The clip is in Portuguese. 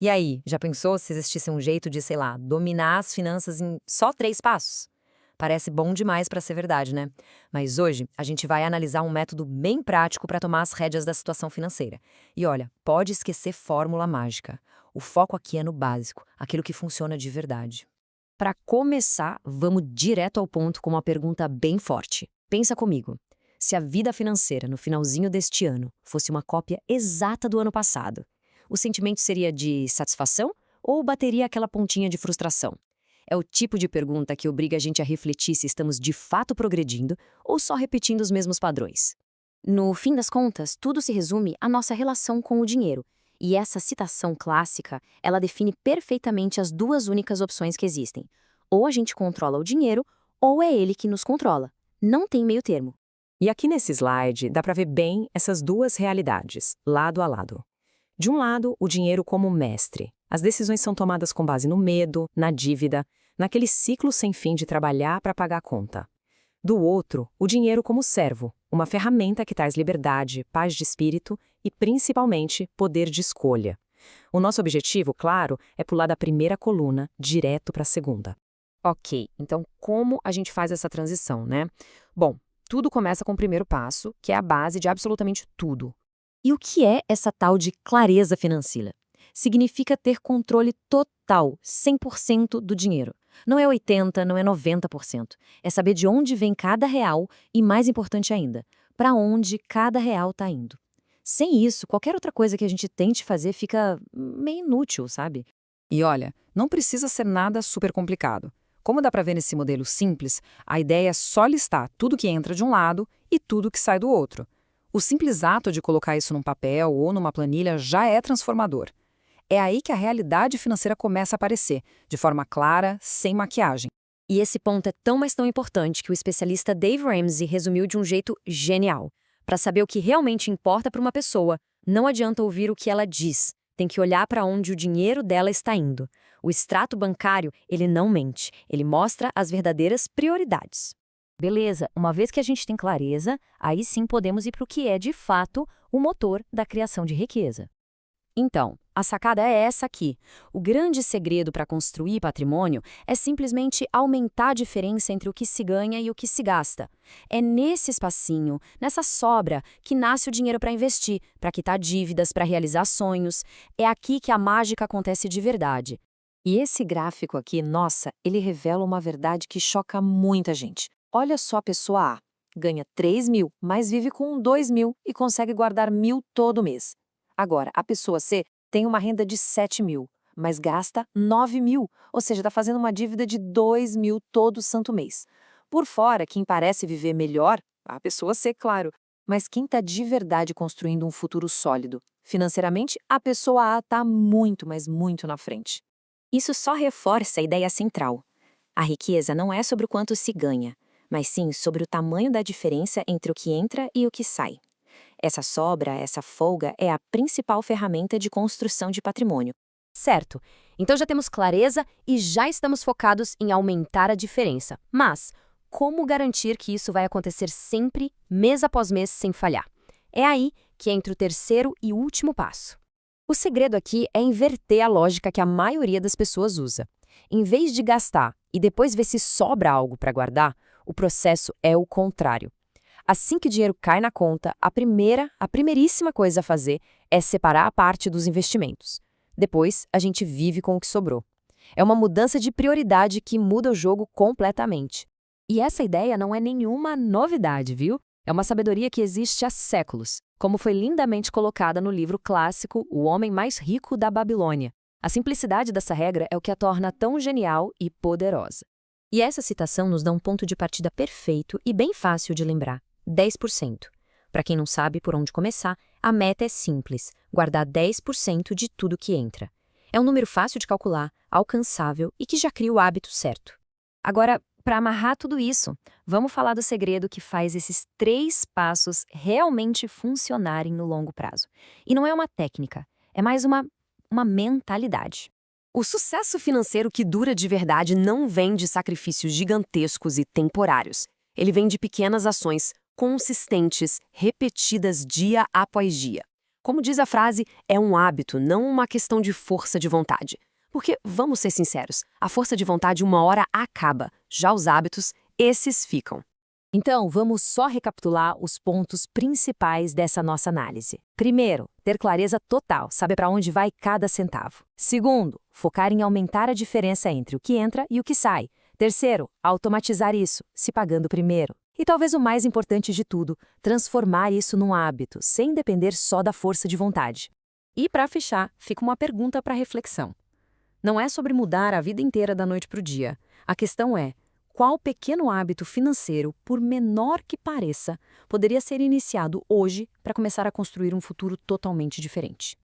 E aí, já pensou se existisse um jeito de, sei lá, dominar as finanças em só 3 passos? Parece bom demais para ser verdade, né? Mas hoje a gente vai analisar um método bem prático para tomar as rédeas da situação financeira. E olha, pode esquecer fórmula mágica. O foco aqui é no básico, aquilo que funciona de verdade. Para começar, vamos direto ao ponto com uma pergunta bem forte. Pensa comigo. Se a vida financeira no finalzinho deste ano fosse uma cópia exata do ano passado, o sentimento seria de satisfação ou bateria aquela pontinha de frustração? É o tipo de pergunta que obriga a gente a refletir se estamos de fato progredindo ou só repetindo os mesmos padrões. No fim das contas, tudo se resume à nossa relação com o dinheiro. E essa citação clássica, ela define perfeitamente as duas únicas opções que existem. Ou a gente controla o dinheiro, ou é ele que nos controla. Não tem meio termo. E aqui nesse slide dá para ver bem essas duas realidades, lado a lado. De um lado, o dinheiro como mestre. As decisões são tomadas com base no medo, na dívida, naquele ciclo sem fim de trabalhar para pagar a conta. Do outro, o dinheiro como servo, uma ferramenta que traz liberdade, paz de espírito e, principalmente, poder de escolha. O nosso objetivo, claro, é pular da primeira coluna direto para a segunda. Ok, então como a gente faz essa transição, né? Bom, tudo começa com o primeiro passo, que é a base de absolutamente tudo. E o que é essa tal de clareza financeira? Significa ter controle total, 100% do dinheiro. Não é 80%, não é 90%. É saber de onde vem cada real e, mais importante ainda, para onde cada real está indo. Sem isso, qualquer outra coisa que a gente tente fazer fica meio inútil, sabe? E olha, não precisa ser nada super complicado. Como dá para ver nesse modelo simples, a ideia é só listar tudo que entra de um lado e tudo que sai do outro. O simples ato de colocar isso num papel ou numa planilha já é transformador. É aí que a realidade financeira começa a aparecer, de forma clara, sem maquiagem. E esse ponto é tão, mas tão importante que o especialista Dave Ramsey resumiu de um jeito genial. Para saber o que realmente importa para uma pessoa, não adianta ouvir o que ela diz, tem que olhar para onde o dinheiro dela está indo. O extrato bancário, ele não mente, ele mostra as verdadeiras prioridades. Beleza, uma vez que a gente tem clareza, aí sim podemos ir para o que é, de fato, o motor da criação de riqueza. Então, a sacada é essa aqui. O grande segredo para construir patrimônio é simplesmente aumentar a diferença entre o que se ganha e o que se gasta. É nesse espacinho, nessa sobra, que nasce o dinheiro para investir, para quitar dívidas, para realizar sonhos. É aqui que a mágica acontece de verdade. E esse gráfico aqui, nossa, ele revela uma verdade que choca muita gente. Olha só a pessoa A. Ganha 3 mil, mas vive com 2 mil e consegue guardar 1.000 todo mês. Agora, a pessoa C tem uma renda de 7 mil, mas gasta 9 mil, ou seja, está fazendo uma dívida de 2 mil todo santo mês. Por fora, quem parece viver melhor, a pessoa C, claro, mas quem está de verdade construindo um futuro sólido? Financeiramente, a pessoa A está muito, mas muito na frente. Isso só reforça a ideia central. A riqueza não é sobre o quanto se ganha, mas sim sobre o tamanho da diferença entre o que entra e o que sai. Essa sobra, essa folga, é a principal ferramenta de construção de patrimônio. Certo. Então já temos clareza e já estamos focados em aumentar a diferença. Mas como garantir que isso vai acontecer sempre, mês após mês, sem falhar? É aí que entra o terceiro e último passo. O segredo aqui é inverter a lógica que a maioria das pessoas usa. Em vez de gastar e depois ver se sobra algo para guardar, o processo é o contrário. Assim que o dinheiro cai na conta, a primeiríssima coisa a fazer é separar a parte dos investimentos. Depois, a gente vive com o que sobrou. É uma mudança de prioridade que muda o jogo completamente. E essa ideia não é nenhuma novidade, viu? É uma sabedoria que existe há séculos, como foi lindamente colocada no livro clássico O Homem Mais Rico da Babilônia. A simplicidade dessa regra é o que a torna tão genial e poderosa. E essa citação nos dá um ponto de partida perfeito e bem fácil de lembrar. 10%. Para quem não sabe por onde começar, a meta é simples, guardar 10% de tudo que entra. É um número fácil de calcular, alcançável e que já cria o hábito certo. Agora, para amarrar tudo isso, vamos falar do segredo que faz esses 3 passos realmente funcionarem no longo prazo. E não é uma técnica, é mais uma mentalidade. O sucesso financeiro que dura de verdade não vem de sacrifícios gigantescos e temporários. Ele vem de pequenas ações consistentes, repetidas dia após dia. Como diz a frase, é um hábito, não uma questão de força de vontade. Porque, vamos ser sinceros, a força de vontade uma hora acaba, já os hábitos, esses ficam. Então, vamos só recapitular os pontos principais dessa nossa análise. Primeiro, ter clareza total, saber para onde vai cada centavo. Segundo, focar em aumentar a diferença entre o que entra e o que sai. Terceiro, automatizar isso, se pagando primeiro. E talvez o mais importante de tudo, transformar isso num hábito, sem depender só da força de vontade. E para fechar, fica uma pergunta para reflexão. Não é sobre mudar a vida inteira da noite para o dia. A questão é: qual pequeno hábito financeiro, por menor que pareça, poderia ser iniciado hoje para começar a construir um futuro totalmente diferente?